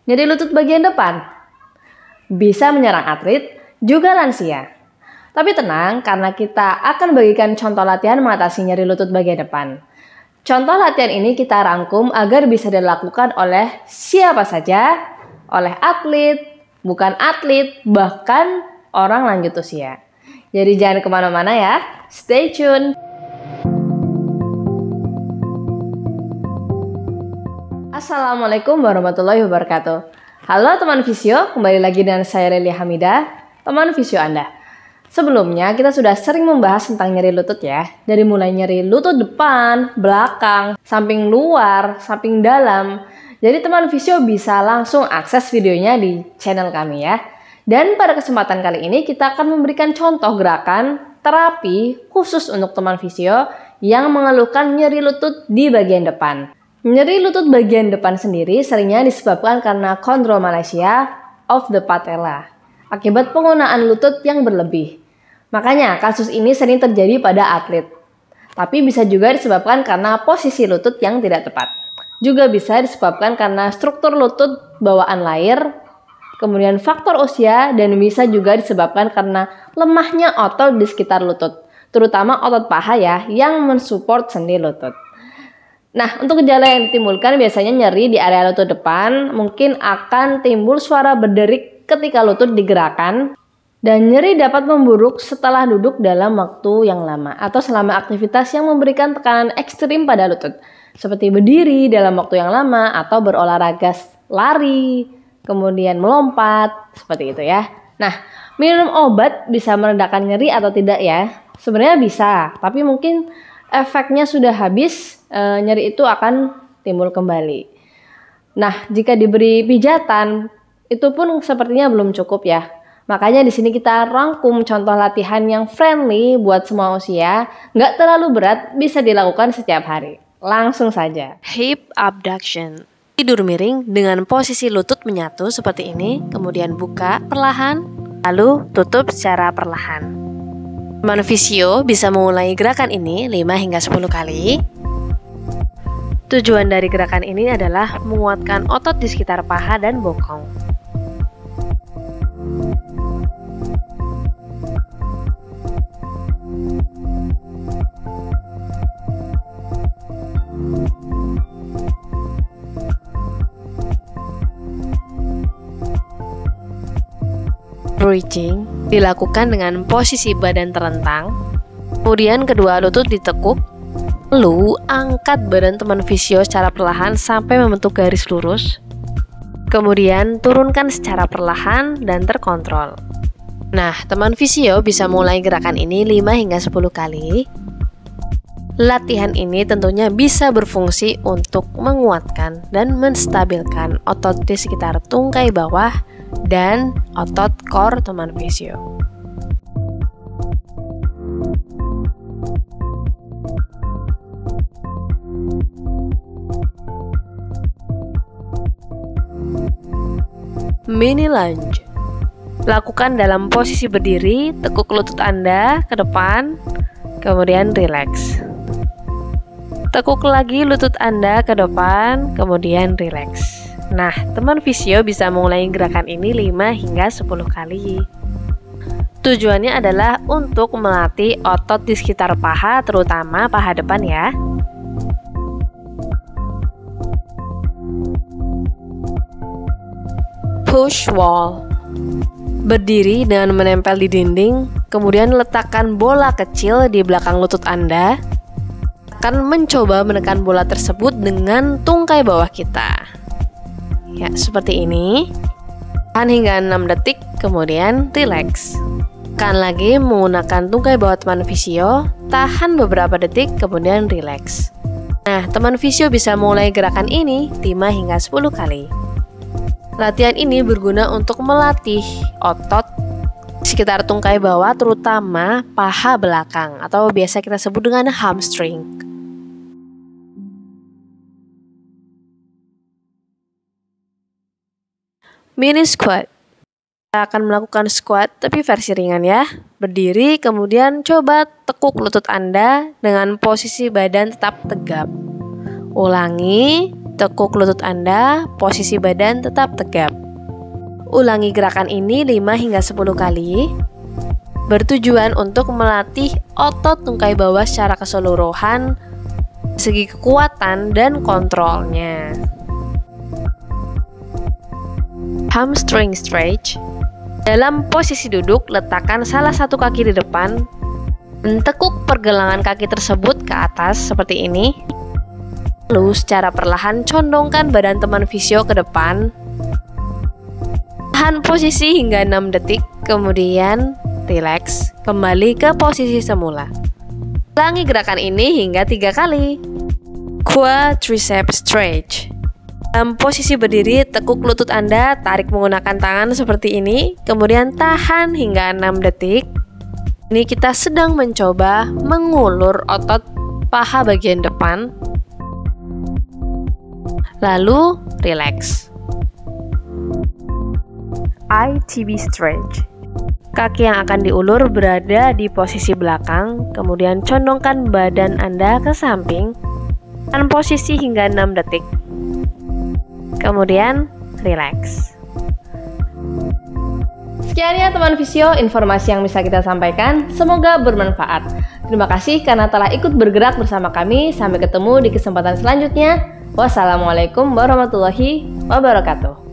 Nyeri lutut bagian depan bisa menyerang atlet, juga lansia. Tapi tenang, karena kita akan bagikan contoh latihan mengatasi nyeri lutut bagian depan. Contoh latihan ini kita rangkum agar bisa dilakukan oleh siapa saja, oleh atlet, bukan atlet, bahkan orang lanjut usia. Jadi jangan kemana-mana ya, stay tune. Assalamualaikum warahmatullahi wabarakatuh. Halo teman Visio, kembali lagi dengan saya Relia Hamidah, teman Visio Anda. Sebelumnya kita sudah sering membahas tentang nyeri lutut ya. Dari mulai nyeri lutut depan, belakang, samping luar, samping dalam. Jadi teman Visio bisa langsung akses videonya di channel kami ya. Dan pada kesempatan kali ini kita akan memberikan contoh gerakan terapi khusus untuk teman Visio yang mengeluhkan nyeri lutut di bagian depan. Nyeri lutut bagian depan sendiri seringnya disebabkan karena chondromalacia of the patella akibat penggunaan lutut yang berlebih. Makanya kasus ini sering terjadi pada atlet. Tapi bisa juga disebabkan karena posisi lutut yang tidak tepat. Juga bisa disebabkan karena struktur lutut bawaan lahir, kemudian faktor usia, dan bisa juga disebabkan karena lemahnya otot di sekitar lutut, terutama otot paha ya yang mensupport sendi lutut. Nah, untuk gejala yang ditimbulkan biasanya nyeri di area lutut depan, mungkin akan timbul suara berderik ketika lutut digerakkan, dan nyeri dapat memburuk setelah duduk dalam waktu yang lama atau selama aktivitas yang memberikan tekanan ekstrim pada lutut, seperti berdiri dalam waktu yang lama atau berolahraga lari, kemudian melompat, seperti itu ya. Nah, minum obat bisa meredakan nyeri atau tidak ya? Sebenarnya bisa, tapi mungkin efeknya sudah habis, nyeri itu akan timbul kembali. Nah, jika diberi pijatan, itu pun sepertinya belum cukup ya. Makanya di sini kita rangkum contoh latihan yang friendly buat semua usia, nggak terlalu berat, bisa dilakukan setiap hari. Langsung saja. Hip abduction. Tidur miring dengan posisi lutut menyatu seperti ini, kemudian buka perlahan, lalu tutup secara perlahan. Teman Visio bisa memulai gerakan ini 5 hingga 10 kali. Tujuan dari gerakan ini adalah menguatkan otot di sekitar paha dan bokong. Bridging dilakukan dengan posisi badan terentang, kemudian kedua lutut ditekuk, lalu angkat badan teman Visio secara perlahan sampai membentuk garis lurus, kemudian turunkan secara perlahan dan terkontrol. Nah, teman Visio bisa mulai gerakan ini 5 hingga 10 kali. Latihan ini tentunya bisa berfungsi untuk menguatkan dan menstabilkan otot di sekitar tungkai bawah dan otot core teman Visio. Mini lunge. Lakukan dalam posisi berdiri, tekuk lutut Anda ke depan, kemudian rileks. Tekuk lagi lutut Anda ke depan, kemudian rileks. Nah, teman Visio bisa mulai gerakan ini 5 hingga 10 kali. Tujuannya adalah untuk melatih otot di sekitar paha, terutama paha depan ya. Push wall. Berdiri dengan menempel di dinding, kemudian letakkan bola kecil di belakang lutut Anda. Akan mencoba menekan bola tersebut dengan tungkai bawah kita. Ya, seperti ini. Tahan hingga 6 detik, kemudian rileks. Tekan lagi menggunakan tungkai bawah teman Visio, tahan beberapa detik, kemudian rileks. Nah, teman Visio bisa mulai gerakan ini 5 hingga 10 kali. Latihan ini berguna untuk melatih otot sekitar tungkai bawah, terutama paha belakang atau biasa kita sebut dengan hamstring. Mini squat. Kita akan melakukan squat tapi versi ringan ya. Berdiri, kemudian coba tekuk lutut Anda dengan posisi badan tetap tegap. Ulangi, Tekuk lutut Anda, posisi badan tetap tegap. Ulangi gerakan ini 5 hingga 10 kali, bertujuan untuk melatih otot tungkai bawah secara keseluruhan, segi kekuatan dan kontrolnya. Hamstring stretch. Dalam posisi duduk, letakkan salah satu kaki di depan, tekuk pergelangan kaki tersebut ke atas seperti ini. Lalu secara perlahan condongkan badan teman fisio ke depan. Tahan posisi hingga 6 detik, kemudian rileks, kembali ke posisi semula. Ulangi gerakan ini hingga 3 kali. Quadricep stretch. Dalam posisi berdiri, tekuk lutut Anda, tarik menggunakan tangan seperti ini, kemudian tahan hingga 6 detik. Ini kita sedang mencoba mengulur otot paha bagian depan. Lalu rileks. ITB stretch. Kaki yang akan diulur berada di posisi belakang, kemudian condongkan badan Anda ke samping dan posisi hingga 6 detik. Kemudian rileks. Sekian ya teman visio, informasi yang bisa kita sampaikan. Semoga bermanfaat. Terima kasih karena telah ikut bergerak bersama kami. Sampai ketemu di kesempatan selanjutnya. Wassalamualaikum warahmatullahi wabarakatuh.